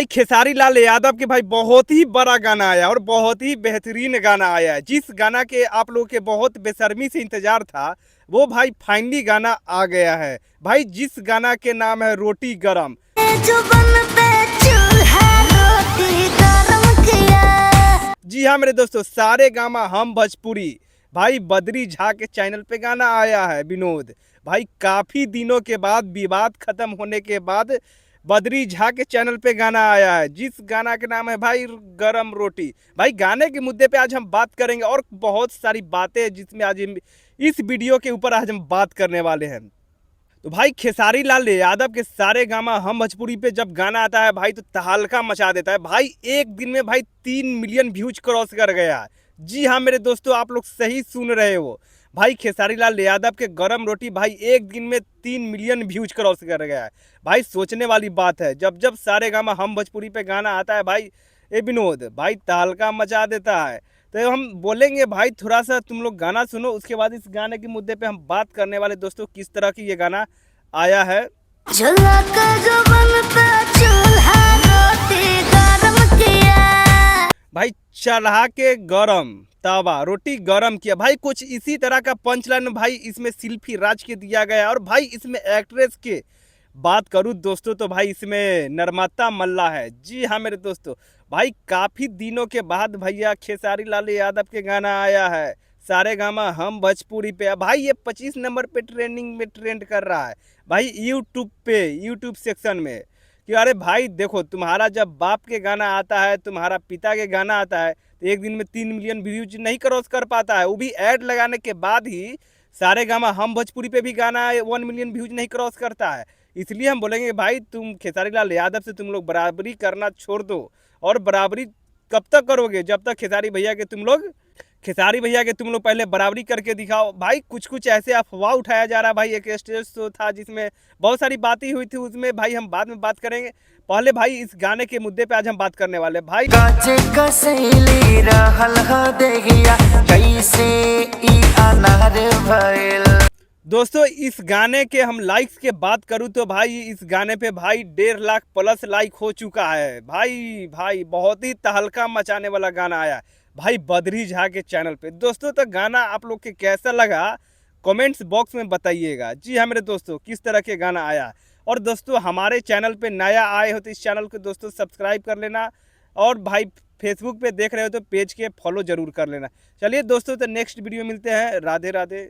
भाई खेसारी लाल यादव के भाई बहुत ही बड़ा गाना आया और बहुत ही बेहतरीन गाना आया है। जिस गाना के आप लोगों के बहुत बेशर्मी से इंतजार था वो भाई फाइनली गाना आ गया है। भाई जिस गाना के नाम है रोटी गरम। जी हाँ मेरे दोस्तों, सारे गामा हम भोजपुरी भाई बद्री झा के चैनल पे गाना आया है। विनोद भाई काफी दिनों के बाद, विवाद खत्म होने के बाद बद्री झा के चैनल पे गाना आया है जिस गाना के नाम है भाई गरम रोटी। भाई गाने के मुद्दे पे आज हम बात करेंगे और बहुत सारी बातें जिसमें आज इस वीडियो के ऊपर आज हम बात करने वाले हैं। तो भाई खेसारी लाल यादव के सारे गामा हम भोजपुरी पे जब गाना आता है भाई तो तहलका मचा देता है। भाई एक दिन में भाई 3 मिलियन व्यूज क्रॉस कर गया। जी हाँ मेरे दोस्तों, आप लोग सही सुन रहे हो। भाई खेसारी लाल यादव के गरम रोटी भाई एक दिन में 3 मिलियन व्यूज क्रॉस कर गया है। भाई सोचने वाली बात है, जब जब सारे गामा हम भोजपुरी पे गाना आता है भाई ए विनोद भाई तहलका मचा देता है। तो हम बोलेंगे भाई थोड़ा सा तुम लोग गाना सुनो, उसके बाद इस गाने के मुद्दे पे हम बात करने वाले दोस्तों किस तरह की ये गाना आया है। भाई चढ़ा के गरम तवा रोटी गरम किया। भाई कुछ इसी तरह का पंच लाइन भाई इसमें शिल्पी राज के दिया गया है। और भाई इसमें एक्ट्रेस के बात करूं दोस्तों तो भाई इसमें नर्मदा मल्ला है। जी हाँ मेरे दोस्तों, भाई काफ़ी दिनों के बाद भैया खेसारी लाल यादव के गाना आया है सारे गामा हम भोजपुरी पे। भाई ये 25 नंबर पे ट्रेंडिंग में ट्रेंड कर रहा है भाई यूट्यूब पे, यूट्यूब सेक्शन में कि अरे भाई देखो तुम्हारा जब बाप के गाना आता है, तुम्हारा पिता के गाना आता है तो एक दिन में 3 मिलियन व्यूज नहीं क्रॉस कर पाता है, वो भी ऐड लगाने के बाद ही। सारे गामा हम भोजपुरी पे भी गाना 1 मिलियन व्यूज नहीं क्रॉस करता है। इसलिए हम बोलेंगे भाई तुम खेसारी लाल यादव से तुम लोग बराबरी करना छोड़ दो। और बराबरी कब तक करोगे? जब तक खेसारी भैया के तुम लोग पहले बराबरी करके दिखाओ। भाई कुछ कुछ ऐसे अफवाह उठाया जा रहा है। भाई एक स्टेज शो था जिसमें बहुत सारी बातें हुई थी, उसमें भाई हम बाद में बात करेंगे। पहले भाई इस गाने के मुद्दे पे आज हम बात करने वाले भाई। दोस्तों इस गाने के हम लाइक्स के बात करूं तो भाई इस गाने पे भाई 1.5 लाख प्लस लाइक हो चुका है। भाई बहुत ही तहलका मचाने वाला गाना आया भाई बद्री झा के चैनल पे। दोस्तों तो गाना आप लोग के कैसा लगा कमेंट्स बॉक्स में बताइएगा। जी हाँ मेरे दोस्तों, किस तरह के गाना आया। और दोस्तों हमारे चैनल पे नया आए हो तो इस चैनल को दोस्तों सब्सक्राइब कर लेना। और भाई फेसबुक पे देख रहे हो तो पेज के फॉलो जरूर कर लेना। चलिए दोस्तों तो नेक्स्ट वीडियो मिलते हैं। राधे राधे।